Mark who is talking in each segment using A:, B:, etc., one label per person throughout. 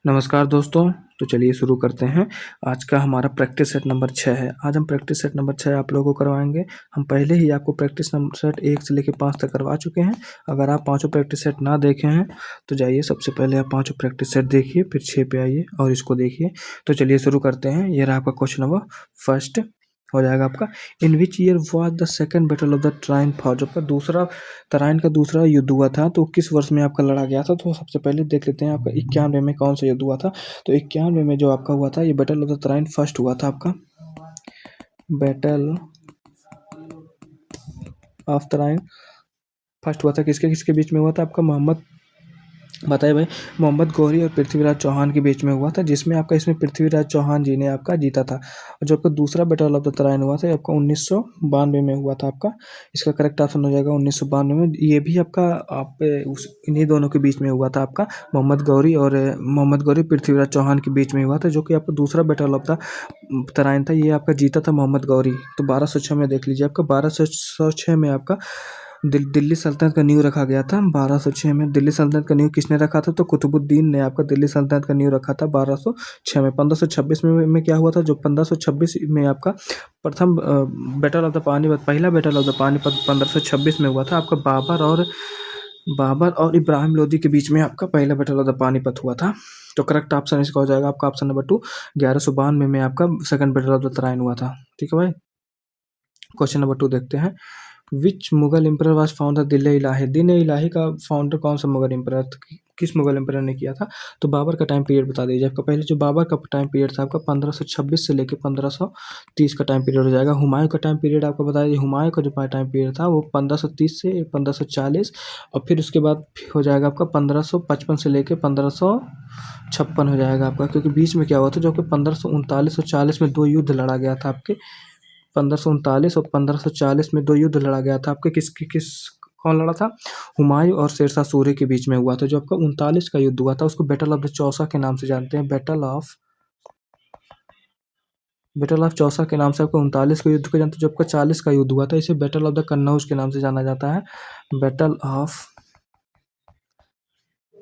A: नमस्कार दोस्तों। तो चलिए शुरू करते हैं। आज का हमारा प्रैक्टिस सेट नंबर 6 है। आज हम प्रैक्टिस सेट नंबर 6 आप लोगों को करवाएंगे। हम पहले ही आपको प्रैक्टिस नंबर सेट 1 से लेकर 5 तक करवा चुके हैं। अगर आप पाँचों प्रैक्टिस सेट ना देखे हैं तो जाइए, सबसे पहले आप पाँचों प्रैक्टिस सेट देखिए, फिर 6 पे आइए और इसको देखिए। तो चलिए शुरू करते हैं। ये रहा आपका क्वेश्चन नंबर फर्स्ट हो जाएगा आपका, in which year was the second battle of the Tarain fought. जब का दूसरा तराइन का दूसरा युद्ध हुआ था तो किस वर्ष में आपका लड़ा गया था। तो सबसे पहले देख लेते हैं आपका 91 में कौन सा युद्ध हुआ था। तो 91 में जो आपका हुआ था, ये battle of the Tarain first हुआ था आपका। बैटल ऑफ तराइन फर्स्ट हुआ था किसके किसके बीच में हुआ था आपका, मोहम्मद, बताइए भाई, मोहम्मद गौरी और पृथ्वीराज चौहान के बीच में हुआ था, जिसमें आपका इसमें पृथ्वीराज चौहान जी ने आपका जीता था। और जो आपका दूसरा बैटल ऑफ द तराइन हुआ था ये आपका 1992 में हुआ था आपका। इसका करेक्ट ऑप्शन हो जाएगा 1992 में। ये भी आपका उस इन्हीं दोनों के बीच में हुआ था आपका, मोहम्मद गौरी पृथ्वीराज चौहान के बीच में हुआ था। जो कि आपका दूसरा बैटल ऑफ द तराइन था, ये आपका जीता था मोहम्मद गौरी। तो 1206 में देख लीजिए, आपका 1206 में आपका दिल्ली सल्तनत का नींव रखा गया था। 1206 में दिल्ली सल्तनत का नींव किसने रखा था, तो कुतुबुद्दीन ने आपका दिल्ली सल्तनत का नींव रखा था 1206 में। 1526 में क्या हुआ था, जो 1526 में आपका प्रथम बैटल ऑफ द पानीपत, पहला बैटल ऑफ द पानीपत 1526 में हुआ था आपका। बाबर और इब्राहिम लोदी के बीच में आपका पहला बैटल ऑफ द पानीपत हुआ था। तो करेक्ट ऑप्शन इसका हो जाएगा आपका ऑप्शन नंबर 2। 1192 में आपका second battle of the Tarain हुआ था। ठीक है भाई। क्वेश्चन नंबर 2 देखते हैं। Which Mughal emperor was founder Din-i Ilahi. Din-i Ilahi का फाउंडर कौन सा मुगल एम्पर, किस मुगल एम्पर ने किया था। तो बाबर का टाइम पीरियड बता दीजिए आपका। पहले जो बाबर का टाइम पीरियड था आपका 1526 से लेकर 1530 का टाइम पीरियड हो जाएगा। हुमायूं का टाइम पीरियड आपको बता दीजिए। हुमायूं का जो टाइम पीरियड था वो 1530 से 1540, और फिर उसके बाद हो जाएगा आपका 1555 से लेकर 1556 हो जाएगा आपका। क्योंकि बीच में क्या हुआ था, जो कि 1539 और 40 में दो युद्ध लड़ा गया था आपके। 1539 और 1540 में दो युद्ध लड़ा गया था आपके। किस कौन लड़ा था, हुमायूं और शेरशाह सूरी के बीच में हुआ था। जो आपका 39 का युद्ध हुआ था उसको बैटल ऑफ द चौसा के नाम से जानते हैं। बैटल ऑफ चौसा के नाम से आपको 39 का युद्ध को जानते हैं। जो आपका 40 का युद्ध हुआ था इसे बैटल ऑफ द कन्नौज के नाम से जाना जाता है। बैटल ऑफ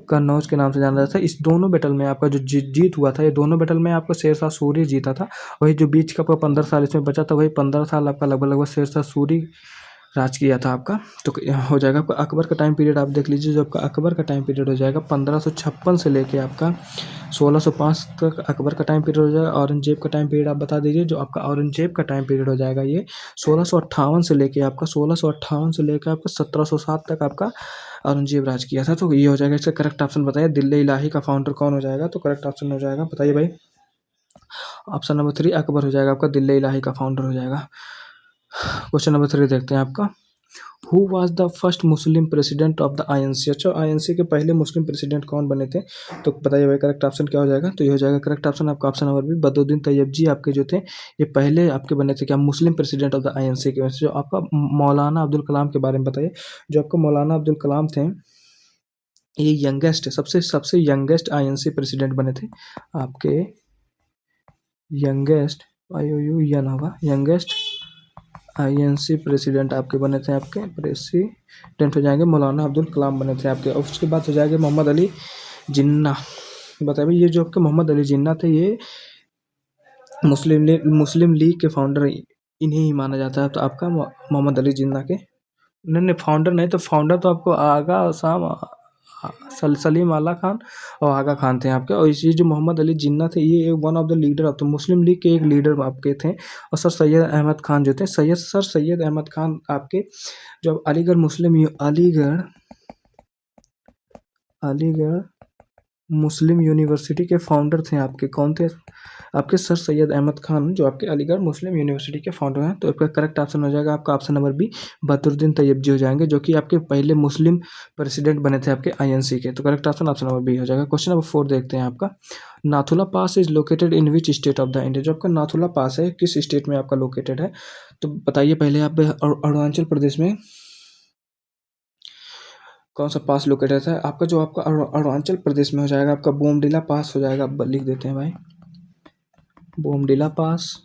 A: कन्नौज के नाम से जाना जाता है। इस दोनों बैटल में आपका जो जीत हुआ था, ये दोनों बैटल में आपका शेरशाह सूरी जीता था। वही जो बीच का आपका 15 साल इसमें बचा था, वही 15 साल आपका लगभग शेरशाह सूरी राज किया था आपका। तो हो जाएगा आपका अकबर का टाइम पीरियड आप देख लीजिए। जो आपका अकबर का टाइम पीरियड हो जाएगा 1556 से लेके आपका 1605 तक अकबर का टाइम पीरियड हो जाएगा। औरंगजेब का टाइम पीरियड आप बता दीजिए। जो आपका औरंगजेब का टाइम पीरियड हो जाएगा ये 1658 से लेके आपका 1707 तक आपका औरंगजेब राज किया था। तो ये हो जाएगा। इसका करेक्ट ऑप्शन बताइए, दिल्ली इलाही का फाउंडर कौन हो जाएगा। तो करेक्ट ऑप्शन हो जाएगा, बताइए भाई, ऑप्शन नंबर 3 अकबर हो जाएगा आपका, दिल्ली इलाही का फाउंडर हो जाएगा। क्वेश्चन नंबर 3 देखते हैं आपका। Who was the first Muslim president of the INC. अच्छा, आईएनसी के पहले मुस्लिम प्रेसिडेंट कौन बने थे। तो बताइए भाई करेक्ट ऑप्शन क्या हो जाएगा। तो ये हो जाएगा करेक्ट ऑप्शन आपका option number B, Badruddin Tyabji आपके जो थे ये पहले आपके बने थे क्या, Muslim president of the INC के। जो आपका मौलाना अब्दुल कलाम के बारे में बताइए। जो आपका मौलाना अब्दुल कलाम थे, ये यंगेस्ट सबसे सबसे यंगेस्ट आईएनसी प्रेसिडेंट बने थे आपके। यंगेस्ट IOU होगा, यंगेस्ट आईएनसी प्रेसिडेंट आपके बने थे। आपके प्रेसिडेंट हो जाएंगे मौलाना अब्दुल कलाम बने थे आपके। और उसके बाद हो जाएंगे मोहम्मद अली जिन्ना। बताइए भाई, ये जो आपके मोहम्मद अली जिन्ना थे ये मुस्लिम लीग के फाउंडर इन्हीं ही माना जाता है। तो आपका मोहम्मद अली जिन्ना के, नहीं नहीं फाउंडर नहीं, तो फाउंडर तो आपको आगा साम सलीम आला खान और आगा खान थे आपके। और इसी जो मोहम्मद अली जिन्ना थे ये one of the leader of the Muslim league के एक लीडर आपके थे। और सर सैयद अहमद खान जो थे, सैयद अहमद खान आपके जो अलीगढ़ मुस्लिम यूनिवर्सिटी के फाउंडर थे आपके। कौन थे आपके, सर सैयद अहमद खान जो आपके अलीगढ़ मुस्लिम यूनिवर्सिटी के फाउंडर हैं। तो आपका करेक्ट ऑप्शन हो जाएगा आपका option number B, Badruddin Tyabji हो जाएंगे, जो कि आपके पहले मुस्लिम प्रेसिडेंट बने थे आपके आईएनसी के। तो correct option option number B हो जाएगा। क्वेश्चन नंबर 4 देखते हैं आपका। Nathula pass is located in which state of the India. जो आपका नाथुला पास है किस स्टेट में आपका लोकेटेड है। तो बताइए पहले आप, अरुणाचल प्रदेश में कौन सा पास लोकेटेड है आपका। जो आपका अरुणाचल प्रदेश में हो जाएगा आपका बोमडिला पास हो जाएगा। लिख देते हैं भाई, बोमडिला पास,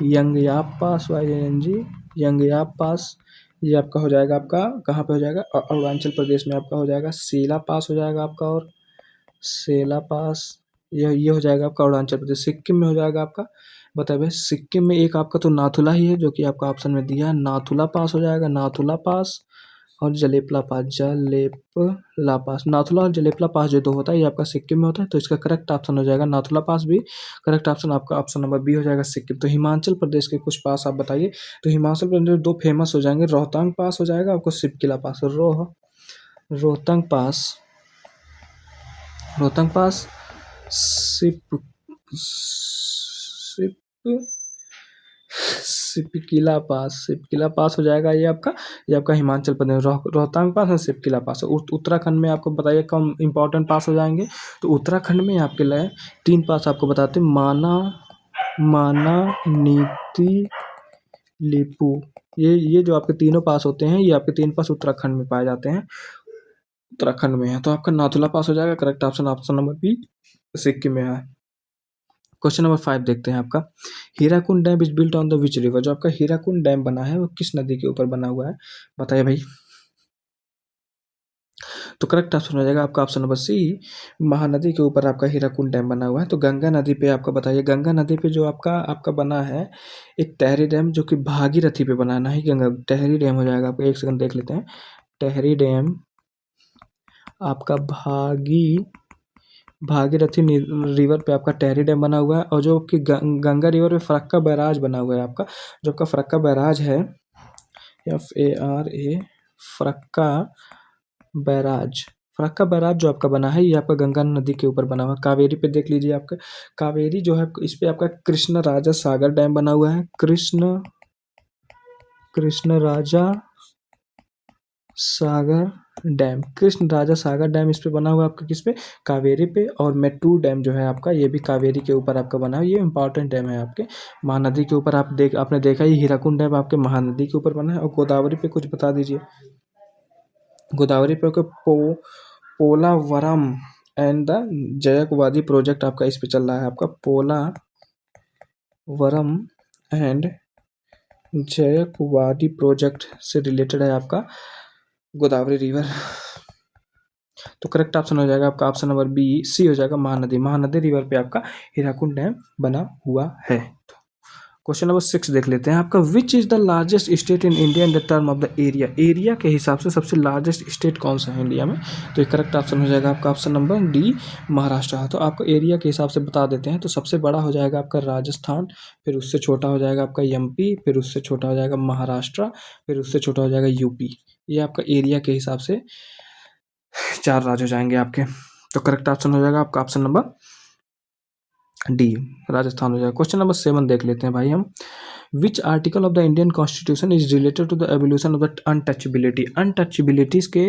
A: यंगयाप पास, YNG यंगयाप पास, ये आपका हो जाएगा आपका कहाँ पे हो जाएगा, अरुणाचल प्रदेश में आपका हो जाएगा। सीला पास हो जाएगा आपका, और सेला पास, ये हो जाएगा आपका अरुणाचल प्रदेश। सिक्किम में हो जाएगा आपका, बताइए भाई, सिक्किम में एक आपका तो नाथुला ही है जो कि आपका ऑप्शन में दिया है, नाथुला पास हो जाएगा, नाथुला पास और जलेपला पास, जलेपला पास, नाथुला और जलेपला पास जो दो होता है ये आपका सिक्किम में होता है, तो इसका करेक्ट ऑप्शन हो जाएगा नाथुला पास भी। करेक्ट ऑप्शन आपका ऑप्शन नंबर बी हो जाएगा सिक्किम। तो हिमाचल प्रदेश के कुछ पास आप बताइए। तो हिमाचल प्रदेश में दो फेमस हो जाएंगे, रोहतांग पास हो जाएगा आपको, सिपकिला पास। रोहतांग पास, रोहतांग पास, सिप सिप सिपकिला पास, सिपकिला पास हो जाएगा ये आपका हिमाचल प्रदेश। रोहतांग पास और सिपकिला पास। उत्तराखंड में आपको बताइए कम इंपॉर्टेंट पास हो जाएंगे। तो उत्तराखंड में आपके लिए तीन पास आपको बताते हैं, माना, नीति, लिपू। ये जो आपके तीनों पास होते हैं, ये आपके तीन पास उत्तराखंड में पाए जाते हैं, उत्तराखंड में है। तो आपका नाथुला पास हो जाएगा। Correct option option number b Sikkim में है। क्वेश्चन नंबर 5 देखते हैं आपका, Hirakud dam is built on the which river. जो आपका हीराकुंड डैम बना है वो किस नदी के ऊपर बना हुआ है, बताइए भाई। तो करेक्ट ऑप्शन हो जाएगा आपका ऑप्शन नंबर सी, महानदी के ऊपर आपका हीराकुंड डैम बना हुआ है। तो गंगा नदी पे आपका बताइए, गंगा नदी पे जो आपका आपका बना है एक टहरी डैम जो कि भागीरथी पे बनाना है, गंगा टहरी डैम हो जाएगा आपका। एक सेकंड देख लेते हैं, टहरी डैम आपका भागीरथी रिवर पे आपका टहरी डैम बना हुआ है। और जो कि गंगा रिवर पे फरक्का बैराज बना हुआ है आपका, जो आपका फरक्का बैराज है, FARA, Farakka barrage, Farakka barrage जो आपका बना है ये आपका गंगा नदी के ऊपर बना हुआ है। कावेरी पे देख लीजिए, आपका कावेरी जो है इस पे आपका कृष्ण राजा सागर डैम बना हुआ है, कृष्ण राजा सागर डैम, कृष्ण राजा सागर डैम इस पे बना हुआ है आपका, किस पे, कावेरी पे। और मेट्टूर डैम जो है आपका ये भी कावेरी के ऊपर आपका बना है, ये इंपॉर्टेंट डैम है आपके महानदी के ऊपर। आपने देखा ही हीराकुंड डैम आपके महानदी के ऊपर बना है। और गोदावरी पे कुछ बता दीजिए। गोदावरी पे आपका पोलावरम एंड द जयकवादी प्रोजेक्ट आपका इस पे चल रहा है, आपका पोलावरम एंड जयकवादी प्रोजेक्ट से रिलेटेड है आपका गोदावरी रिवर। तो करेक्ट ऑप्शन हो जाएगा आपका ऑप्शन नंबर बी सी हो जाएगा, महानदी। महानदी रिवर पे आपका हीराकुंड डैम बना हुआ है। क्वेश्चन नंबर 6 देख लेते हैं आपका, which is the largest state in India in the term of the area. Area के हिसाब से सबसे लार्जेस्ट स्टेट कौन सा है इंडिया में। तो ये करेक्ट ऑप्शन हो जाएगा आपका ऑप्शन नंबर डी, महाराष्ट्र। तो आपको एरिया के हिसाब से बता देते हैं। तो सबसे बड़ा हो जाएगा आपका राजस्थान, फिर उससे छोटा हो जाएगा आपका MP, फिर उससे छोटा हो जाएगा महाराष्ट्र, फिर उससे छोटा हो जाएगा UP। ये आपका एरिया के हिसाब से 4 राज्य हो जाएंगे आपके। तो करेक्ट ऑप्शन हो जाएगा आपका ऑप्शन नंबर डी, राजस्थान हो जाएगा। क्वेश्चन नंबर 7 देख लेते हैं भाई हम, which article of the Indian constitution is related to the evolution of the untouchability. Untouchabilities के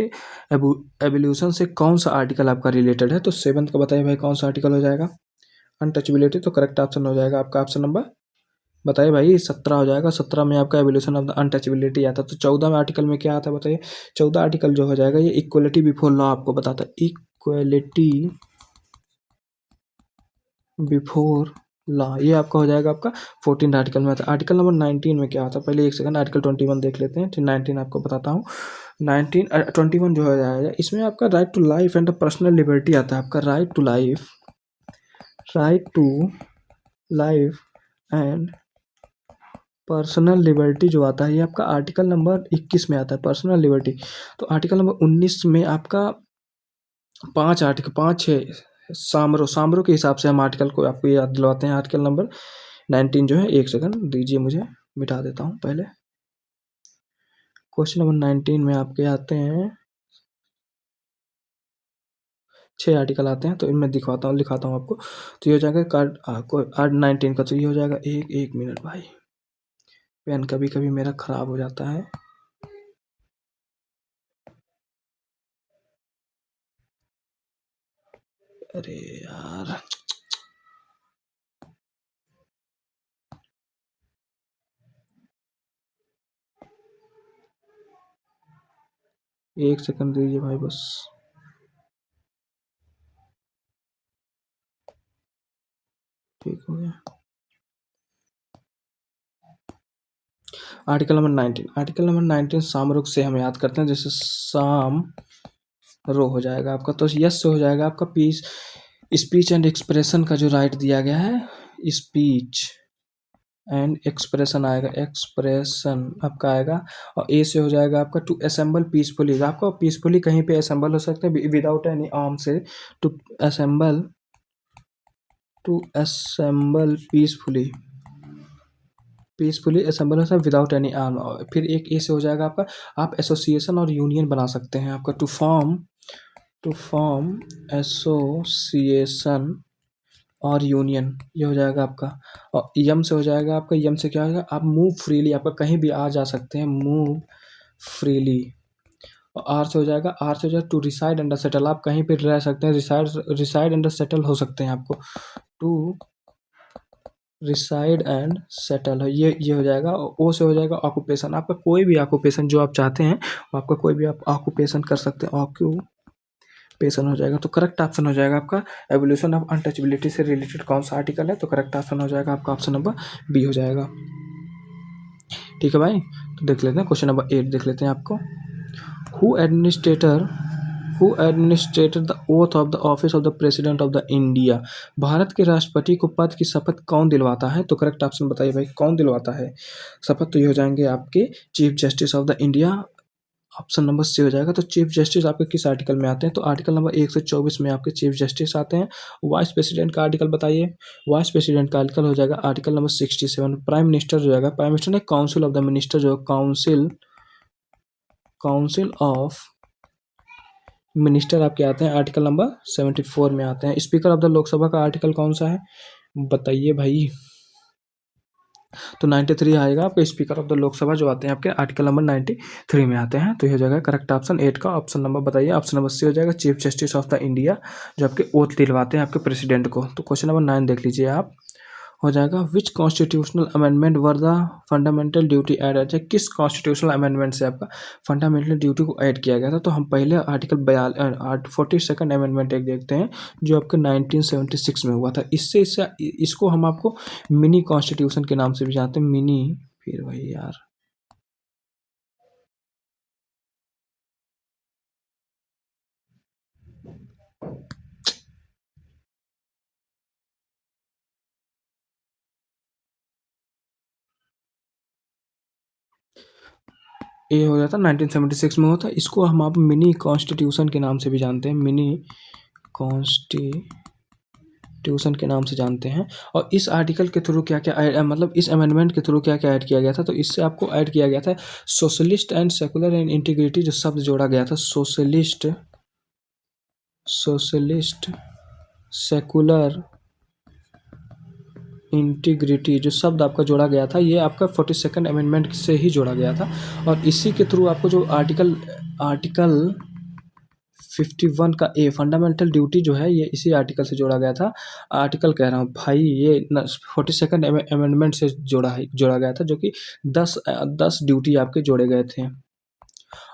A: एवोल्यूशन से कौन सा आर्टिकल आपका रिलेटेड है। तो 7 का बताइए भाई कौन सा आर्टिकल हो जाएगा अनटचेबिलिटी। तो करेक्ट ऑप्शन हो जाएगा आपका ऑप्शन नंबर, बताइए भाई, 17 हो जाएगा। 17 में आपका एवोल्यूशन ऑफ द अनटचेबिलिटी आता है। तो 14 में आर्टिकल में क्या आता है बताइए। 14 आर्टिकल जो हो जाएगा ये इक्वलिटी बिफोर लॉ आपको बताता है, इक्वलिटी बिफोर लॉ। ये आपका हो जाएगा आपका 14 आर्टिकल में आता है। आर्टिकल नंबर 19 में क्या आता है, पहले एक सेकंड आर्टिकल 21 देख लेते हैं, फिर 19 आपको बताता हूँ। 21 जो हो जाएगा इसमें आपका right to life and personal liberty आता है, आपका right to life and personal liberty जो आता है ये आपका आर्टिकल नंबर 21 में आता है, पर्सनल लिबर्टी। तो आर्टिकल नंबर 19 में आपका 5 सामरो के हिसाब से हम आर्टिकल को आपको याद दिलवाते हैं। आर्टिकल नंबर 19 जो है, एक सेकंड दीजिए मुझे, मिटा देता हूँ पहले। क्वेश्चन नंबर 19 में आपके आते हैं 6 आर्टिकल आते हैं, तो इनमें दिखाता हूँ लिखाता हूँ आपको। तो ये हो जाएगा कार्ड 19 का। तो ये हो जाएगा, एक मिनट भाई, पेन कभी कभी मेरा खराब हो जाता है। अरे यार, एक सेकंड दीजिए भाई बस। ठीक हो गया। आर्टिकल नंबर 19 सामरुख से हम याद करते हैं, जैसे रो हो जाएगा आपका। तो यस से हो जाएगा आपका पीस स्पीच एंड एक्सप्रेशन का जो राइट दिया गया है, स्पीच एंड एक्सप्रेशन आएगा, एक्सप्रेशन आपका आएगा। और ए से हो जाएगा आपका टू असेंबल पीसफुली, आपको पीसफुली कहीं पे असेंबल हो सकते हैं विदाउट एनी आर्म से, to assemble, to assemble peacefully, peacefully assemble हो सकता है विदाउट एनी आर्म। फिर एक ए से हो जाएगा आपका आप एसोसिएशन और यूनियन बना सकते हैं आपका, टू फॉर्म एसोसिएशन और यूनियन, ये हो जाएगा आपका। और यम से हो जाएगा आपका, यम से क्या होगा आप मूव फ्रीली, आपका कहीं भी आ जा सकते हैं, मूव फ्रीली। और आर से हो जाएगा, आर से हो जाएगा टू रिसाइड अंडर सेटल, आप कहीं पे रह सकते हैं, रिसाइड अंडर सेटल हो सकते हैं आपको, टू रिसाइड एंड सेटल है, ये हो जाएगा। और ओ से हो जाएगा ऑक्यूपेशन, आपका कोई भी ऑक्यूपेशन जो आप चाहते हैं वो आपका कोई भी आप ऑक्यूपेशन कर सकते हैं, ऑक्यूपेशन हो जाएगा। तो करेक्ट ऑप्शन हो जाएगा आपका एवोल्यूशन ऑफ अनटचेबिलिटी से रिलेटेड कौन सा आर्टिकल है, तो करेक्ट ऑप्शन हो जाएगा आपका ऑप्शन नंबर बी हो जाएगा। ठीक है भाई, तो देख लेते हैं क्वेश्चन नंबर 8 देख लेते हैं आपको। Who administrator who administrated the oath of the office of the president of the India, Bharat के राष्ट्रपति को पद की शपथ कौन दिलवाता है, तो करेक्ट ऑप्शन बताइए भाई कौन दिलवाता है शपथ, तो ये हो जाएंगे आपके chief justice of the India, option number c हो जाएगा। तो चीफ जस्टिस आपके किस आर्टिकल में आते हैं, तो आर्टिकल नंबर 1 से 24 में आपके चीफ जस्टिस आते हैं। वाइस प्रेसिडेंट का आर्टिकल बताइए, वाइस प्रेसिडेंट का आर्टिकल हो जाएगा आर्टिकल नंबर 67। प्राइम मिनिस्टर हो जाएगा, प्राइम मिनिस्टर ने काउंसिल ऑफ द मिनिस्टर जो काउंसिल ऑफ मिनिस्टर आपके आते हैं आर्टिकल नंबर 74 में आते हैं। स्पीकर ऑफ द लोकसभा का आर्टिकल कौन सा है बताइए भाई, तो 93 आएगा आपके स्पीकर ऑफ द लोकसभा जो आते हैं आपके आर्टिकल नंबर 93 में आते हैं। तो ये हो जाएगा करेक्ट ऑप्शन 8 का, ऑप्शन नंबर बताइए, ऑप्शन नंबर सी हो जाएगा chief justice of the India जो आपके ओथ दिलवाते हैं आपके प्रेसिडेंट को। तो क्वेश्चन नंबर 9 देख लीजिए आप, हो जाएगा which constitutional amendment where the fundamental duty add, अच्छा किस कॉन्स्टिट्यूशनल अमेंडमेंट से आपका फंडामेंटल ड्यूटी को ऐड किया गया था, तो हम पहले आर्टिकल 42nd अमेंडमेंट एक देखते हैं जो आपके 1976 में हुआ था। इससे इससे इसको हम आपको मिनी कॉन्स्टिट्यूशन के नाम से भी जानते हैं, मिनी, फिर वही यार ये हो जाता 1976 में हुआ था, इसको हम आप मिनी कॉन्स्टिट्यूशन के नाम से भी जानते हैं, मिनी कॉन्स्टिट्यूशन के नाम से जानते हैं। और इस आर्टिकल के थ्रू क्या क्या मतलब इस अमेंडमेंट के थ्रू क्या क्या ऐड किया गया था, तो इससे आपको ऐड किया गया था socialist and secular and integrity जो शब्द जोड़ा गया था, सोशलिस्ट सेकुलर इंटीग्रिटी जो शब्द आपका जोड़ा गया था, ये आपका 42nd अमेंडमेंट से ही जोड़ा गया था। और इसी के थ्रू आपको जो आर्टिकल 51 का ए फंडामेंटल ड्यूटी जो है ये इसी आर्टिकल से जोड़ा गया था, आर्टिकल कह रहा हूँ भाई, ये 42nd अमेंडमेंट से जोड़ा गया था, जो कि 10 ड्यूटी आपके जोड़े गए थे।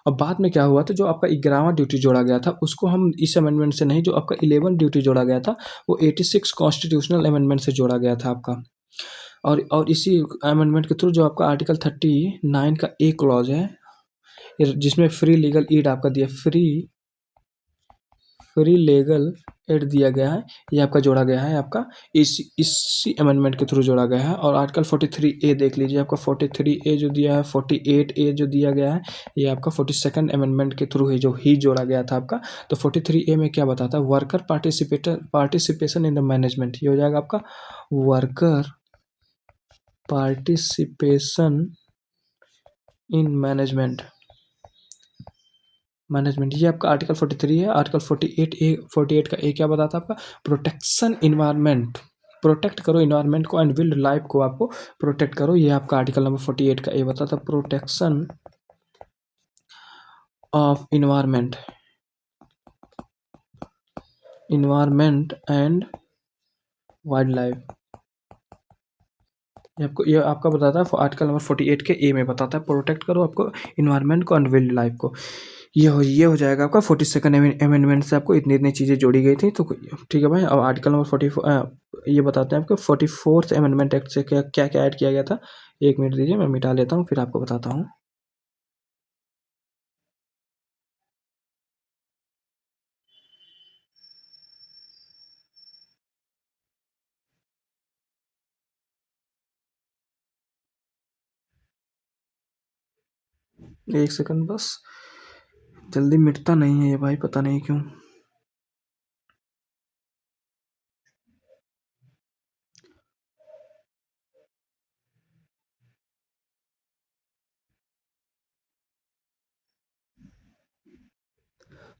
A: और बाद में क्या हुआ था, जो आपका 11वां ड्यूटी जोड़ा गया था उसको हम इस अमेंडमेंट से नहीं, जो आपका 11 ड्यूटी जोड़ा गया था वो 86 कॉन्स्टिट्यूशनल अमेंडमेंट से जोड़ा गया था आपका। और इसी अमेंडमेंट के थ्रू जो आपका आर्टिकल 39 का ए क्लॉज है जिसमें फ्री लीगल एड आपका दिया, फ्री लीगल एड दिया गया है, ये आपका जोड़ा गया है आपका इसी अमेंडमेंट के थ्रू जोड़ा गया है। और आर्टिकल 43A देख लीजिए, आपका 43A जो दिया है, 48A जो दिया गया है, ये आपका 42nd अमेंडमेंट के थ्रू है जो ही जोड़ा गया था आपका। तो 43A में क्या बताता है, worker participation in the management, ये हो जाएगा आपका वर्कर पार्टिसिपेशन इन मैनेजमेंट, ये आपका आर्टिकल 43 है। आर्टिकल 48 का ए क्या बताता है आपका, प्रोटेक्शन इन्वायरमेंट, प्रोटेक्ट करो इन्वायरमेंट को एंड विल्ड लाइफ को आपको प्रोटेक्ट करो, ये आपका आर्टिकल नंबर 48 का ए बताता है, protection of environment and wild life, ये आपका बताता है आर्टिकल नंबर 48 के ए में बताता है प्रोटेक्ट करो आपको इन्वायरमेंट को एंड वाइल्ड लाइफ को। ये हो जाएगा आपका 42nd अमेंडमेंट से आपको इतनी चीज़ें जोड़ी गई थी। तो ठीक है भाई, अब आर्टिकल नंबर 44 ये बताते हैं आपको 44th अमेंडमेंट एक्ट से क्या क्या ऐड किया गया था। एक मिनट दीजिए, मैं मिटा लेता हूँ फिर आपको बताता हूँ। एक सेकंड बस, जल्दी मिटता नहीं है ये भाई, पता नहीं क्यों।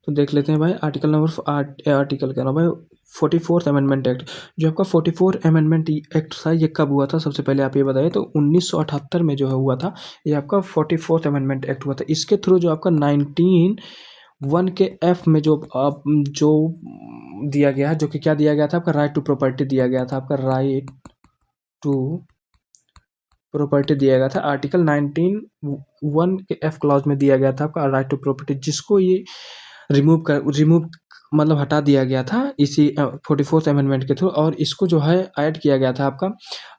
A: तो देख लेते हैं भाई, आर्टिकल नंबर आर्टिकल कह रहा हूँ भाई, 44th अमेंडमेंट एक्ट। जो आपका 44 अमेंडमेंट एक्ट था ये कब हुआ था, सबसे पहले आप ये बताइए। तो 1978 में जो है हुआ था, ये आपका 44th अमेंडमेंट एक्ट हुआ था। इसके थ्रू जो आपका 19(1) के एफ में जो आप जो दिया गया है, जो कि क्या दिया गया था आपका, राइट टू प्रॉपर्टी दिया गया था आपका, राइट टू प्रॉपर्टी दिया गया था। आर्टिकल 19(1) के एफ क्लॉज में दिया गया था आपका राइट टू प्रॉपर्टी, जिसको ये रिमूव मतलब हटा दिया गया था इसी 44th अमेंडमेंट के थ्रू। और इसको जो है ऐड किया गया था आपका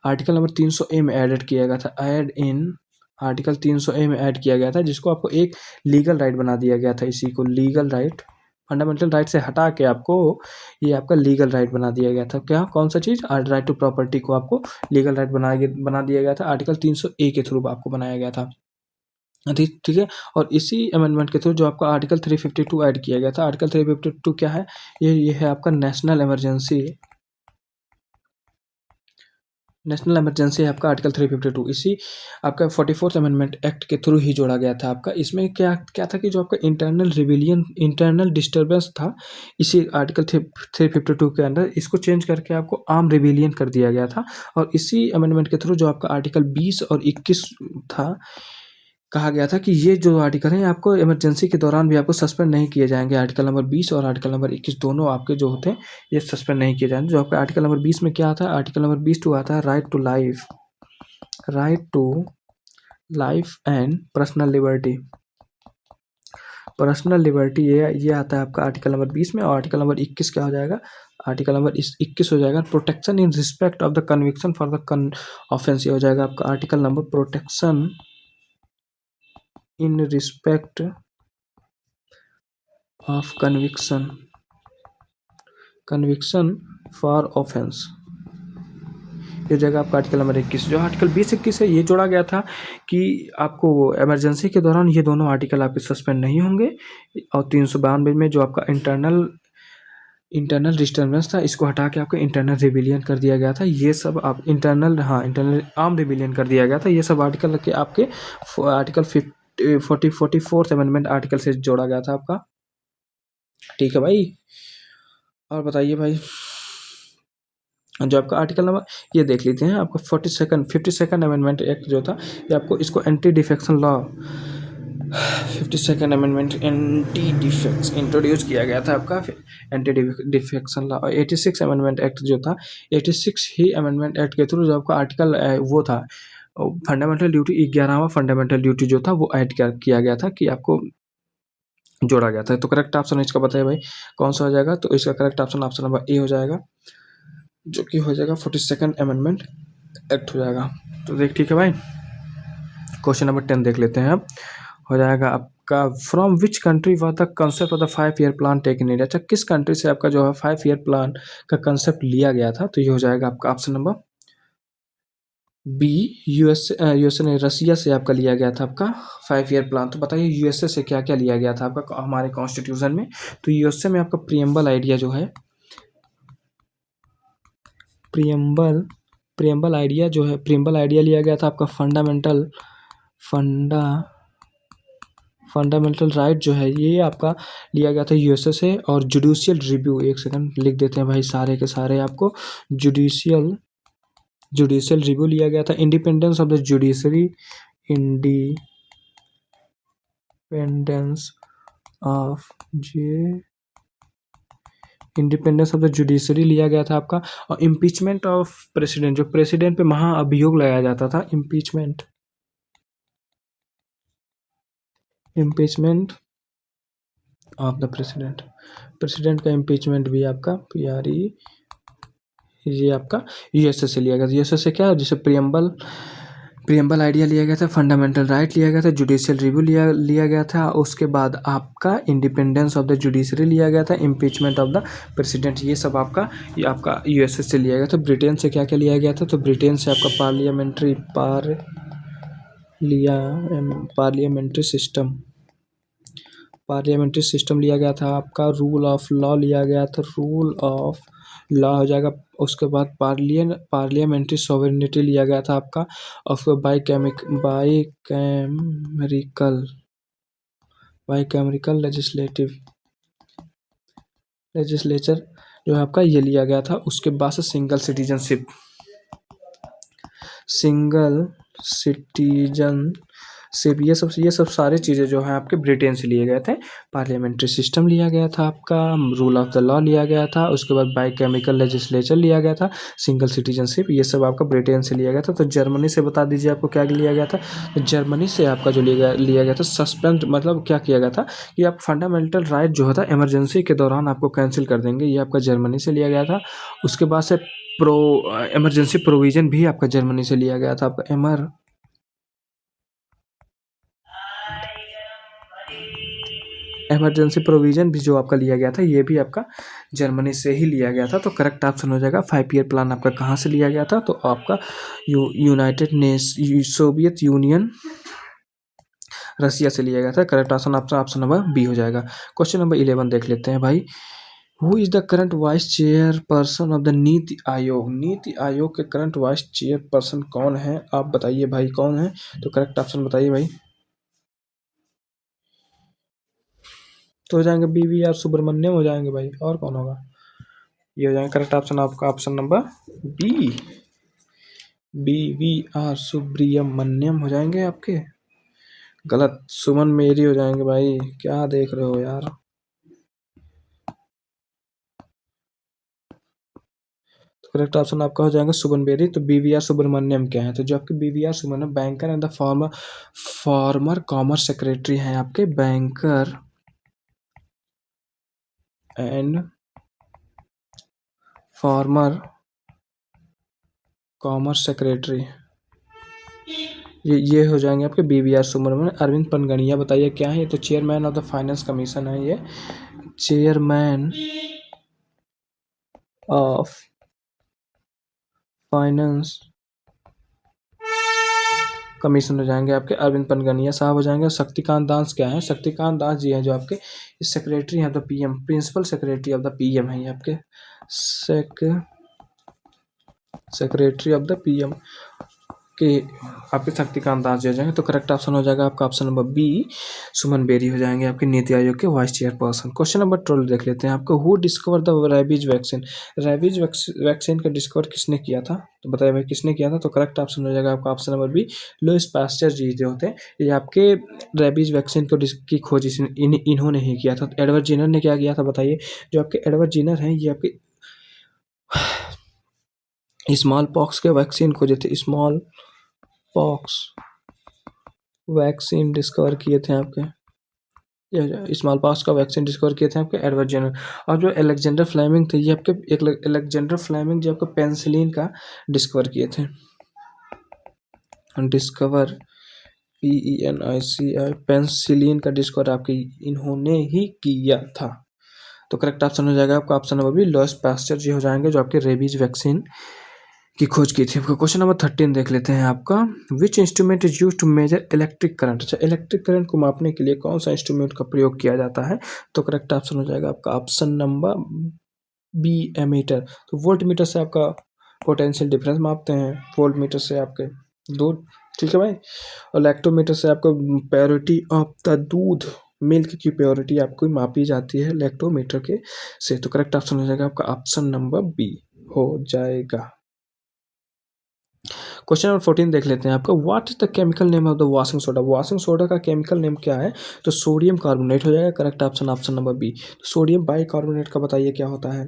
A: आर्टिकल नंबर 300A में एडेड किया गया था, ऐड इन आर्टिकल 300A में ऐड किया गया था, जिसको आपको एक लीगल राइट बना दिया गया था। इसी को लीगल राइट, फंडामेंटल राइट से हटा के आपको ये आपका लीगल राइट बना दिया गया था। क्या, कौन सा चीज़, राइट टू प्रॉपर्टी को आपको लीगल राइट बना दिया गया था, आर्टिकल 300A के थ्रू आपको बनाया गया था। ठीक ठीक है। और इसी अमेंडमेंट के थ्रू जो आपका आर्टिकल 352 ऐड किया गया था। आर्टिकल 352 क्या है, ये है आपका नेशनल इमरजेंसी, नेशनल इमरजेंसी है आपका आर्टिकल 352। इसी आपका 44th अमेंडमेंट एक्ट के थ्रू ही जोड़ा गया था आपका। इसमें क्या क्या था कि जो आपका इंटरनल रिविलियन, इंटरनल डिस्टर्बेंस था, इसी आर्टिकल 352 के अंदर इसको चेंज करके आपको आर्म रिविलियन कर दिया गया था। और इसी अमेंडमेंट के थ्रू जो आपका आर्टिकल 20 और 21 था, कहा गया था कि ये जो आर्टिकल है आपको इमरजेंसी के दौरान भी आपको सस्पेंड नहीं किए जाएंगे। आर्टिकल नंबर 20 और आर्टिकल नंबर 21 दोनों आपके जो होते हैं ये सस्पेंड नहीं किए जाएंगे। जो आपका आर्टिकल नंबर 20 में क्या आता है, आर्टिकल नंबर 20 टू आता है right to life, right to life and personal liberty, personal liberty, ये आता है आपका आर्टिकल नंबर 20 में। और आर्टिकल नंबर 21 क्या हो जाएगा, आर्टिकल नंबर 21 हो जाएगा protection in respect of the conviction for the offence. ये हो जाएगा आपका article number protection in respect of conviction, conviction for offence. ये जगह आपका आर्टिकल नंबर 21। जो आर्टिकल 20-21 है ये जोड़ा गया था कि आपको इमरजेंसी के दौरान ये दोनों आर्टिकल आपके सस्पेंड नहीं होंगे। और 392 में जो आपका इंटरनल डिस्टर्बेंस था, इसको हटा के आपको इंटरनल रिविलियन कर दिया गया था। ये सब आप इंटरनल आर्म रिविलियन कर दिया गया था। ये सब आर्टिकल के आपके आर्टिकल 44th अमेंडमेंट आर्टिकल से जोड़ा गया था आपका। ठीक है भाई, और बताइए भाई, जो आपका आर्टिकल नंबर ये देख लेते हैं आपका 52nd अमेंडमेंट एक्ट जो था, ये आपको इसको anti defection law 52nd amendment anti defects introduce किया गया था आपका एंटी डिफेक्शन लॉ। और 86 अमेंडमेंट एक्ट जो था, 86 ही अमेंडमेंट एक्ट के थ्रू जो आपका आर्टिकल वो था फंडामेंटल ड्यूटी, 11वां फंडामेंटल ड्यूटी जो था वो ऐड किया गया था कि आपको जोड़ा गया था। तो करेक्ट ऑप्शन इसका बताइए भाई कौन सा हो जाएगा। तो इसका correct option option number A हो जाएगा, जो कि हो जाएगा 42nd अमेंडमेंट एक्ट हो जाएगा। तो देख ठीक है भाई, क्वेश्चन नंबर 10 देख लेते हैं अब। हो जाएगा आपका from which country was the concept of the 5-year plan taken in India. अच्छा, किस कंट्री से आपका जो है 5-year प्लान का कंसेप्ट लिया गया था। तो ये हो जाएगा आपका ऑप्शन नंबर बी, यूएसए ने, रसिया से आपका लिया गया था आपका 5-year प्लान। तो बताइए यूएसए से क्या क्या लिया गया था आपका हमारे कॉन्स्टिट्यूशन में। तो यूएसए में आपका प्रियम्बल आइडिया जो है, प्रियम्बल आइडिया जो है, प्रियम्बल आइडिया लिया गया था आपका फंडामेंटल राइट जो है ये आपका लिया गया था यूएसए से। और जुडिशियल रिव्यू, एक सेकंड लिख देते हैं भाई सारे के सारे आपको, जुडिशियल रिव्यू लिया गया था। Independence of the judiciary, independence of the judiciary लिया गया था आपका। और इम्पीचमेंट ऑफ प्रेसिडेंट, जो प्रेसिडेंट पे महाअभियोग लगाया जाता था, इम्पीचमेंट ऑफ द प्रेसिडेंट का इम्पीचमेंट भी आपका PRE, ये आपका यूएसए से लिया गया था। यूएसए से क्या, जैसे प्रियम्बल आइडिया लिया गया था, फंडामेंटल राइट लिया गया था, जुडिशियल रिव्यू लिया गया था, उसके बाद आपका इंडिपेंडेंस ऑफ द जुडिशरी लिया गया था, इम्पीचमेंट ऑफ द प्रेसिडेंट, ये सब ये आपका यूएसए से लिया गया था। ब्रिटेन से क्या क्या लिया गया था। तो ब्रिटेन से आपका लिया पार्लियामेंट्री सिस्टम लिया गया था आपका। रूल ऑफ लॉ लिया गया था, रूल ऑफ लॉ हो जाएगा। उसके बाद पार्लियामेंट्री सॉवरेनिटी लिया गया था आपका। और फिर बाईकैमरिकल लेजिस्लेचर जो है आपका, ये लिया गया था। उसके बाद से सिंगल सिटीजनशिप, ये सब सारी चीज़ें जो हैं आपके ब्रिटेन से लिए गए थे। पार्लियामेंट्री सिस्टम लिया गया था आपका, रूल ऑफ द लॉ लिया गया था, उसके बाद बाईकैमिकल लेजिस्लेचर लिया गया था, सिंगल सिटीजनशिप, ये सब आपका ब्रिटेन से लिया गया था। तो जर्मनी से बता दीजिए आपको क्या लिया गया था। तो जर्मनी से आपका जो लिया गया था सस्पेंड, मतलब क्या किया गया था कि आप फंडामेंटल राइट जो होता है इमरजेंसी के दौरान आपको कैंसिल कर देंगे, ये आपका जर्मनी से लिया गया था। उसके बाद से इमरजेंसी प्रोविजन भी आपका जर्मनी से लिया गया था। आपका इमरजेंसी प्रोविजन भी जो आपका लिया गया था, ये भी आपका जर्मनी से ही लिया गया था। तो करेक्ट ऑप्शन हो जाएगा 5 ईयर प्लान आपका कहाँ से लिया गया था, तो आपका सोवियत यूनियन रसिया से लिया गया था। करेक्ट ऑप्शन आपका ऑप्शन नंबर बी हो जाएगा। क्वेश्चन नंबर 11 देख लेते हैं भाई। Who is the current vice chairperson of the NITI Aayog. NITI Aayog के करंट वाइस चेयरपर्सन कौन है, आप बताइए भाई कौन है। तो करेक्ट ऑप्शन बताइए भाई। तो हो जाएंगे BVR सुब्रमण्यम हो जाएंगे भाई, और कौन होगा। ये हो जाएगा करेक्ट ऑप्शन आपका option number b, BVR Subrahmanyam हो जाएंगे आपके। गलत, सुमन मेरी हो जाएंगे भाई, क्या देख रहे हो यार। तो करेक्ट ऑप्शन आपका हो जाएगा सुमन बेरी। तो BVR सुब्रमण्यम क्या है, तो जो आपके BVR Subrahmanyam banker and the former commerce secretary हैं आपके, banker and former commerce secretary, ये हो जाएंगे आपके BVR सुब्रमण्यम। अरविंद पनगड़िया बताइए क्या है, तो chairman of the finance commission है ये, चेयरमैन ऑफ फाइनेंस कमीशन हो जाएंगे आपके अरविंद पनगनिया साहब हो जाएंगे। शक्तिकांत दास क्या है, शक्तिकांत दास जी हैं जो आपके सेक्रेटरी हैं the PM, principal secretary of the PM है ये आपके सेक्रेटरी ऑफ द PM के आपके शक्तिकांत दास जी हो जाएंगे। तो करेक्ट ऑप्शन हो जाएगा आपका ऑप्शन नंबर बी, सुमन बेरी हो जाएंगे आपके नीति आयोग के वाइस चेयरपर्सन। क्वेश्चन नंबर 12 देख लेते हैं आपको। Who discover the rabies vaccine. Rabies vaccine का डिस्कवर किसने किया था, तो बताइए भाई किसने किया था। तो करेक्ट ऑप्शन हो जाएगा आपका option number B, Louis Pasteur ji जो होते हैं, ये आपके रेबीज वैक्सीन को की खोज इन्होंने ही किया था। एडवर्ड जिनर ने क्या किया था बताइए। जो आपके एडवर्ड जिनर हैं ये आपके स्मॉल पॉक्स के वैक्सीन खोजे थे, स्मॉल पॉक्स वैक्सीन डिस्कवर किए थे आपके, स्मॉल पॉक्स का वैक्सीन डिस्कवर किए थे आपके एडवर्ड जेनर। और जो अलेक्जेंडर फ्लेमिंग थे ये आपके अलेक्जेंडर फ्लेमिंग जो आपके पेंसिलिन का डिस्कवर किए थे, डिस्कवर PENICI पेंसिलिन का डिस्कवर आपके इन्होंने ही किया था। तो करेक्ट ऑप्शन हो जाएगा आपका option number B, Louis Pasteur ji हो जाएंगे जो आपके रेबीज वैक्सीन की खोज की थी। क्वेश्चन नंबर 13 देख लेते हैं आपका। Which instrument is use to measure electric current. अच्छा, इलेक्ट्रिक करंट को मापने के लिए कौन सा इंस्ट्रूमेंट का प्रयोग किया जाता है। तो करेक्ट ऑप्शन हो जाएगा आपका ऑप्शन नंबर बी, एमीटर। तो वोल्ट मीटर से आपका पोटेंशियल डिफरेंस मापते हैं, वोल्ट मीटर से आपके दूध, ठीक है भाई। और लैक्टोमीटर से आपको प्योरिटी ऑफ द दूध, मिल्क की प्योरिटी आपको मापी जाती है लैक्टोमीटर के से। तो करेक्ट ऑप्शन हो जाएगा आपका ऑप्शन नंबर बी हो जाएगा। क्वेश्चन नंबर 14 देख लेते हैं आपका। What is the chemical name of the washing soda. Washing soda का केमिकल नेम क्या है, तो सोडियम कार्बोनेट हो जाएगा। Correct option option number b, sodium bicarbonate का बताइए क्या होता है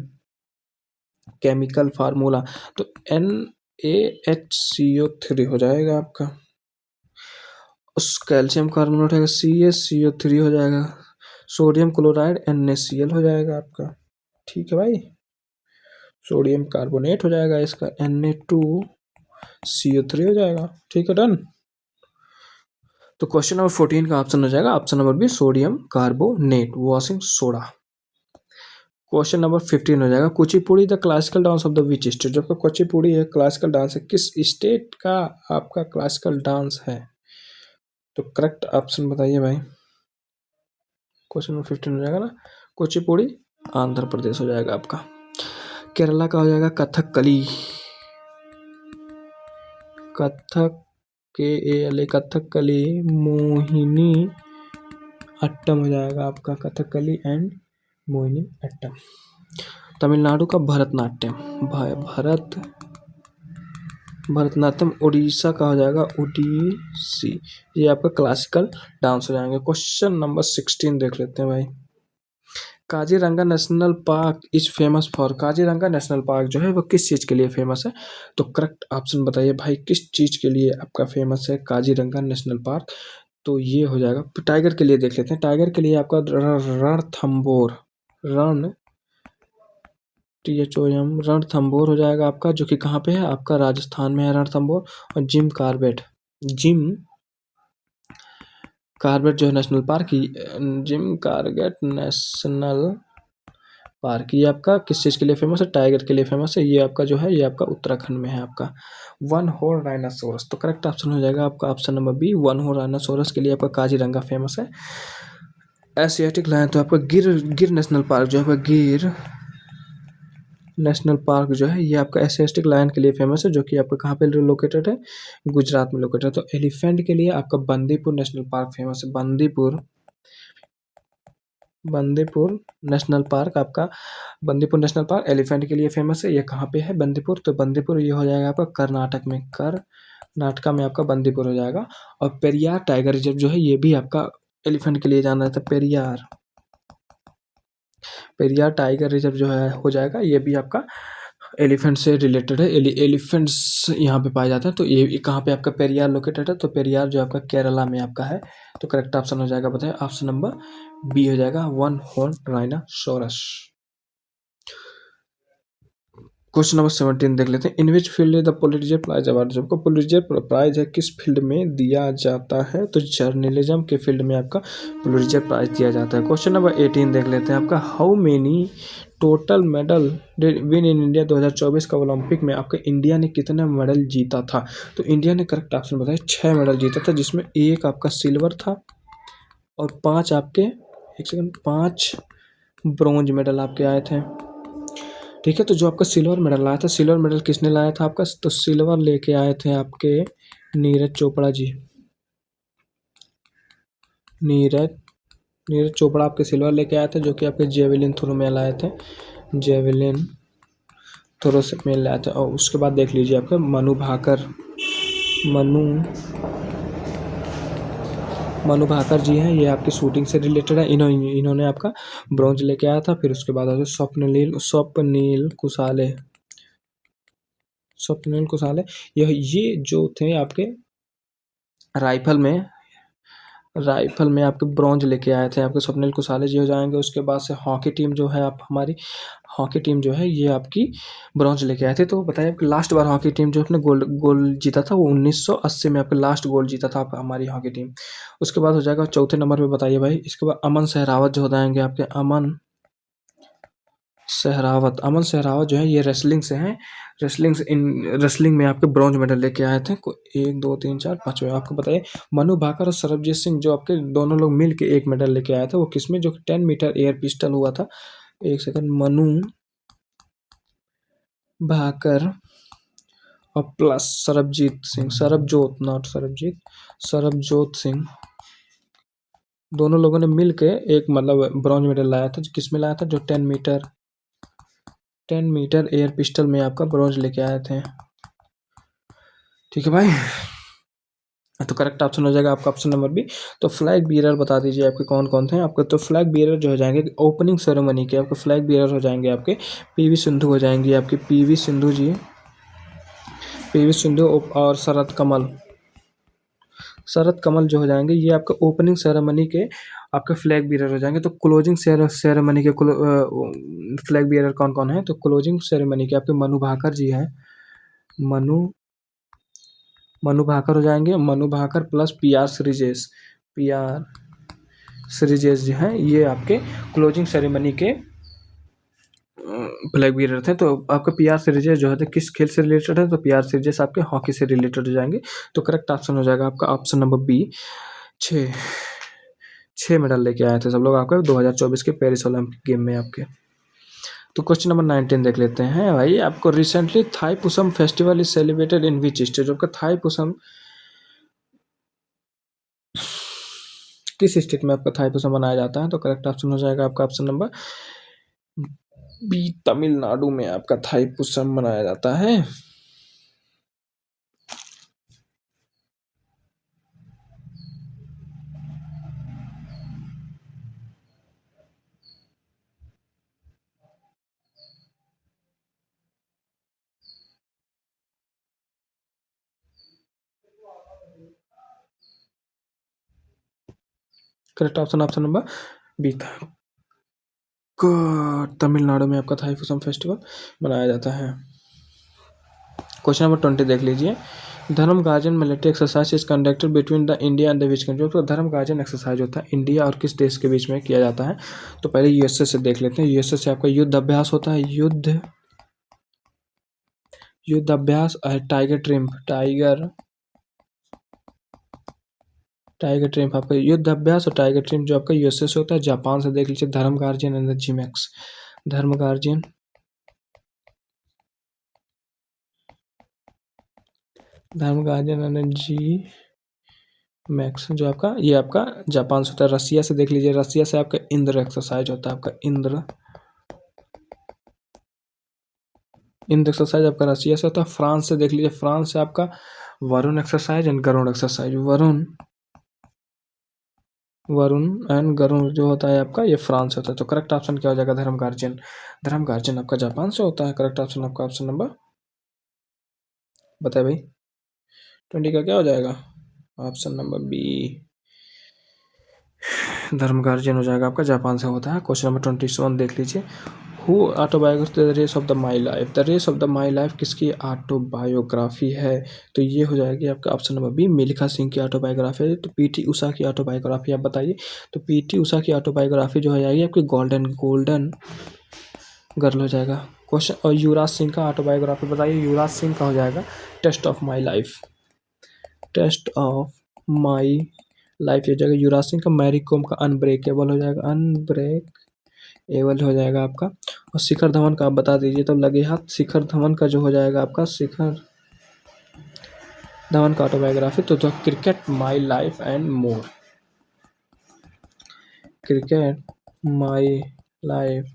A: केमिकल फार्मूला। तो NaHCO3 हो जाएगा आपका। उस कैल्शियम कार्बोनेट है CaCO3 हो जाएगा। सोडियम क्लोराइड NaCl हो जाएगा आपका, ठीक है भाई। सोडियम कार्बोनेट हो जाएगा इसका Na2CO3 हो जाएगा, ठीक है डन। तो क्वेश्चन नंबर 14 का ऑप्शन हो जाएगा option number b, sodium carbonate washing soda. Question number 15 हो जाएगा। Kuchipudi the classical dance of the which state. जो कुचिपुड़ी है क्लासिकल डांस है, किस स्टेट का आपका क्लासिकल डांस है। तो करेक्ट ऑप्शन बताइए भाई। क्वेश्चन नंबर 15 हो जाएगा ना, कुचिपुड़ी आंध्र प्रदेश हो जाएगा आपका। केरला का हो जाएगा कथकली, कथक के एल कथकली, मोहिनी अट्टम हो जाएगा आपका, कथकली एंड मोहिनी अट्टम। तमिलनाडु का भरतनाट्यम, भरतनाट्यम। उड़ीसा का हो जाएगा ओडिसी, ये आपका क्लासिकल डांस हो जाएंगे। क्वेश्चन नंबर 16 देख लेते हैं भाई। Kaziranga national park is famous for, Kaziranga national park जो है वो किस चीज़ के लिए फेमस है? तो करेक्ट ऑप्शन बताइए भाई, किस चीज़ के लिए आपका फेमस है काजीरंगा नेशनल पार्क? तो ये हो जाएगा टाइगर के लिए। देख लेते हैं, टाइगर के लिए आपका रणथंभौर, रण THOM रणथंभौर हो जाएगा आपका, जो कि कहाँ पे है आपका, राजस्थान में है रणथंभौर। और जिम कार्बेट जो है national park, Jim Corbett national park, ये आपका किस चीज़ के लिए फेमस है? टाइगर के लिए फेमस है। ये आपका जो है, ये आपका उत्तराखंड में है आपका। वन हॉर्न राइनासोरस, तो करेक्ट ऑप्शन हो जाएगा आपका option number b, one horn rhinoceros के लिए आपका काजीरंगा फेमस है। एशियाटिक लायन तो आपका गिर नेशनल पार्क जो है, गिर नेशनल पार्क जो है ये आपका एशियाटिक लायन के लिए फेमस है, जो कि आपका कहाँ पे लोकेटेड है? गुजरात में लोकेटेड है। तो एलिफेंट के लिए आपका बंदीपुर नेशनल पार्क फेमस है, बंदीपुर नेशनल पार्क आपका, बंदीपुर नेशनल पार्क एलिफेंट के लिए फेमस है। ये कहाँ पे है बंदीपुर? तो बंदीपुर ये हो जाएगा आपका कर्नाटक में, कर्नाटका में आपका बंदीपुर हो जाएगा। और पेरियार टाइगर रिजर्व जो है ये भी आपका एलिफेंट के लिए जाना था, पेरियार टाइगर रिजर्व जो है हो जाएगा, ये भी आपका एलिफेंट से रिलेटेड है। एलिफेंट्स यहाँ पे पाए जाते हैं। तो ये कहाँ पे आपका पेरियार लोकेटेड है? तो पेरियार जो आपका केरला में आपका है। तो करेक्ट ऑप्शन हो जाएगा बताइए, ऑप्शन नंबर बी हो जाएगा, one horn rhinoceros. Question number 17 देख लेते हैं। In which field the Pulitzer prize award, जब पुलित्जर प्राइज है किस फील्ड में दिया जाता है? तो जर्नलिज्म के फील्ड में आपका पुलित्जर प्राइज दिया जाता है। क्वेश्चन नंबर 18 देख लेते हैं आपका। How many total medal win in India 2024 का ओलंपिक में आपका इंडिया ने कितना मेडल जीता था? तो इंडिया ने करेक्ट ऑप्शन बताया 6 मेडल जीता था, जिसमें एक आपका सिल्वर था और 5 आपके 5 ब्रॉन्ज मेडल आपके आए थे। ठीक है, तो जो आपका सिल्वर मेडल आया था, सिल्वर मेडल किसने लाया था आपका? तो सिल्वर लेके आए थे आपके नीरज चोपड़ा जी। नीरज चोपड़ा आपके सिल्वर लेके आए थे, जो कि आपके जेवलिन थ्रो में लाए थे, जेवलिन थ्रो से में लाए थे। और उसके बाद देख लीजिए आपके मनु भाकर जी हैं, ये आपकी शूटिंग से रिलेटेड है। इन्होंने आपका ब्रॉन्ज लेके आया था। फिर उसके बाद स्वप्निल कुसाले, ये जो थे आपके राइफल में आपके ब्रॉन्ज लेके आए थे, आपके स्वप्निल कुसाले जी हो जाएंगे। उसके बाद से हॉकी टीम जो है, आप हमारी हॉकी टीम जो है ये आपकी ब्रॉन्ज लेके आए थे। तो बताइए आपकी लास्ट बार हॉकी टीम जो अपने गोल्ड जीता था वो 1980 में आपके लास्ट गोल्ड जीता था हमारी हॉकी टीम। उसके बाद हो जाएगा चौथे नंबर पे, बताइए भाई। इसके बाद अमन सहरावत जो हो जाएंगे आपके, अमन सहरावत जो है ये रेसलिंग से हैं। रेसलिंग में आपके ब्रॉन्ज मेडल लेके आए थे। 1 2 3 4 5 आपको बताइए। मनु भाकर और सरबजीत सिंह जो आपके दोनों लोग मिल के एक मेडल लेके आए थे, वो किसमें? जो 10 मीटर एयर पिस्टल हुआ था। एक सेकंड, मनु भाकर और प्लस सरबजोत सिंह, दोनों लोगों ने मिल के एक मतलब ब्रॉन्ज मेडल लाया था। किसमें लाया था? जो 10 मीटर एयर पिस्टल में आपका ब्रॉन्ज लेके आए थे। ठीक है भाई, तो करेक्ट ऑप्शन हो जाएगा आपका ऑप्शन नंबर बी। तो फ्लैग बियरर बता दीजिए आपके कौन कौन थे आपके। तो फ्लैग बियरर जो हो जाएंगे ओपनिंग सेरेमनी के, आपके फ्लैग बियरर हो जाएंगे आपके पीवी सिंधु हो जाएंगी, आपकी पीवी सिंधु और शरद कमल जो हो जाएंगे ये आपके ओपनिंग सेरेमनी के आपके फ्लैग बियरर हो जाएंगे। तो क्लोजिंग सेरेमनी के फ्लैग बियरर कौन कौन है? तो क्लोजिंग सेरेमनी के आपके मनु भाकर जी हैं, मनु भाकर हो जाएंगे, Manu Bhaker plus P R Sreejesh ji हैं, ये आपके क्लोजिंग सेरेमनी के फ्लैग बियरर थे। तो आपका पी आर श्रीजेश जो है किस खेल से रिलेटेड है? तो पी आर श्रीजेश आपके हॉकी से रिलेटेड हो जाएंगे। तो करेक्ट ऑप्शन हो जाएगा आपका ऑप्शन नंबर बी, छः 6 मेडल लेके आए थे सब लोग आपके 2024 के पेरिस ओलंपिक गेम में आपके। तो क्वेश्चन नंबर 19 देख लेते हैं भाई। आपको recently Thaipusam festival is celebrated in which state? आपका थाईपुसम किस स्टेट में आपका थाईपुसम मनाया जाता है? तो करेक्ट ऑप्शन हो जाएगा आपका ऑप्शन नंबर बी, तमिलनाडु में आपका थाईपुसम मनाया जाता है। Correct option option number b था। तमिलनाडु में आपका थाईपुसम फेस्टिवल मनाया जाता है। क्वेश्चन नंबर 20 देख लीजिए। धर्म guardian military exercise is conducted between the India and the which country? तो धर्म गार्जन एक्सरसाइज होता है इंडिया और किस देश के बीच में किया जाता है? तो पहले यूएसए से देख लेते हैं। यूएसए से आपका युद्ध अभ्यास होता है। युद्ध अभ्यास टाइगर ट्रिम्प आपका युद्ध अभ्यास और टाइगर ट्रिम्प जो आपका यूएसए से होता है। जापान से देख लीजिए धर्म गार्जियन एंड जिमैक्स। धर्म गार्जियन एंड जी मैक्स जो आपका ये आपका जापान से होता है। रसिया से देख लीजिए, रसिया से आपका इंद्र एक्सरसाइज होता है। आपका इंद्र एक्सरसाइज आपका रसिया से होता है। फ्रांस से देख लीजिए, फ्रांस से आपका Varuna exercise and Garuda exercise. Varuna and Garuda जो होता है आपका ये फ्रांस से होता है। तो करेक्ट ऑप्शन क्या हो जाएगा? धर्म गार्जियन आपका जापान से होता है। करेक्ट ऑप्शन आपका ऑप्शन नंबर बताए भाई 20 का क्या हो जाएगा? ऑप्शन नंबर बी, धर्म गार्जियन हो जाएगा आपका जापान से होता है। क्वेश्चन नंबर 21 देख लीजिए। Who autobiography the race of the my life? The race of the my life किसकी ऑटोबायोग्राफी है? तो ये हो जाएगी आपका option number b, Milkha Singh की ऑटोबायोग्राफी है। तो पीटी उषा की ऑटोबायोग्राफी आप बताइए। तो पीटी उषा की ऑटोबायोग्राफी जो हो जाएगी आपकी गोल्डन गर्ल हो जाएगा क्वेश्चन। और युवराज सिंह का ऑटोबायोग्राफी बताइए। युवराज सिंह का हो जाएगा टेस्ट ऑफ माई लाइफ। ये जाएगा युवराज सिंह का। मैरी कॉम का अनब्रेकेबल हो जाएगा। एवल हो जाएगा आपका। और शिखर धवन का आप बता दीजिए तो लगे हाथ। शिखर धवन का जो हो जाएगा आपका शिखर धवन का ऑटोबायोग्राफी तो cricket my life and more. Cricket my life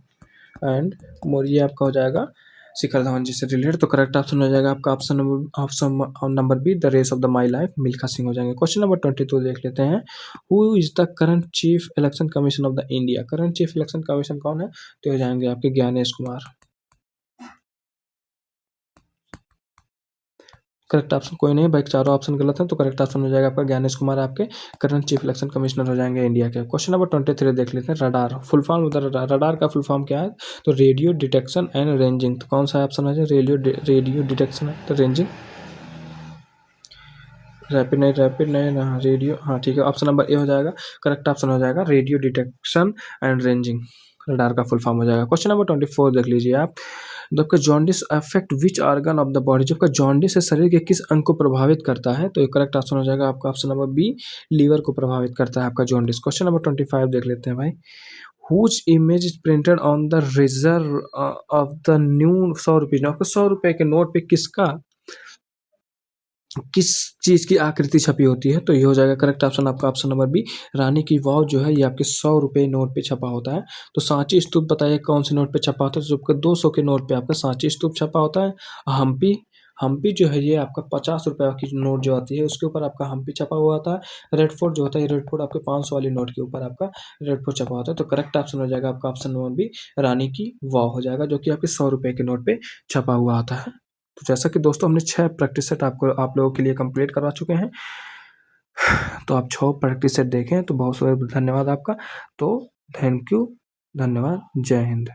A: and more ये आपका हो जाएगा शिखर धवन जी से रिलेटेड। तो करेक्ट ऑप्शन हो जाएगा आपका option number b, the race of the my life, Milkha Singh हो जाएंगे। क्वेश्चन नंबर 22 देख लेते हैं। Who is the current chief election commission of the India? Current chief election commission कौन है? तो हो जाएंगे आपके ज्ञानेश कुमार। करेक्ट ऑप्शन कोई नहीं भाई, चारों ऑप्शन गलत है। तो करेक्ट ऑप्शन हो जाएगा आपका ज्ञानेश कुमार आपके करंट चीफ इलेक्शन कमिश्नर हो जाएंगे इंडिया के। क्वेश्चन नंबर 23 देख लेते हैं। रडार फुल फॉर्म रडार का फुल फॉर्म क्या है? तो रेडियो डिटेक्शन एंड रेंजिंग। तो कौन सा ऑप्शन है? रेडियो डिटेक्शन है। तो रेंजिंग रैपिड नहीं ना रेडियो, हाँ ठीक है। ऑप्शन नंबर ए हो जाएगा। करेक्ट ऑप्शन हो जाएगा radio detection and ranging, radar का फुल फॉर्म हो जाएगा। क्वेश्चन नंबर 24 देख लीजिए आप। जबकि jaundice affect which organ of the body? जबकि जॉन्डिस से शरीर के किस अंग को प्रभावित करता है? तो करेक्ट ऑप्शन हो जाएगा आपका ऑप्शन नंबर बी, लीवर को प्रभावित करता है आपका जॉन्डिस। क्वेश्चन नंबर 25 देख लेते हैं भाई। Whose image is printed on the reserve of the new 100 रुपये नोट? 100 रुपये के नोट पे किस चीज की आकृति छपी होती है? तो ये हो जाएगा करेक्ट ऑप्शन आपका ऑप्शन नंबर बी, रानी की वाव जो है ये आपके 100 रुपये नोट पे छपा होता है। तो सांची स्तूप बताइए कौन से नोट पे छपा होता है? तो आपका 200 के नोट पे आपका सांची स्तूप छपा होता है। हम्पी जो है ये आपका 50 रुपये की नोट जो आती है उसके ऊपर आपका हम्पी छपा हुआ होता है। रेड फोर्ट जो होता है रेड फोर्ट आपके 500 वाली नोट के ऊपर आपका रेड फोर्ट छपा होता है। तो करेक्ट ऑप्शन हो जाएगा आपका ऑप्शन नंबर बी, रानी की वाव हो जाएगा जो कि आपके 100 रुपये के नोट पे छपा हुआ आता है। तो जैसा कि दोस्तों हमने 6 प्रैक्टिस सेट आप लोगों के लिए कंप्लीट करवा चुके हैं। तो आप 6 प्रैक्टिस सेट देखें तो बहुत बहुत धन्यवाद आपका। तो थैंक यू, धन्यवाद, जय हिंद।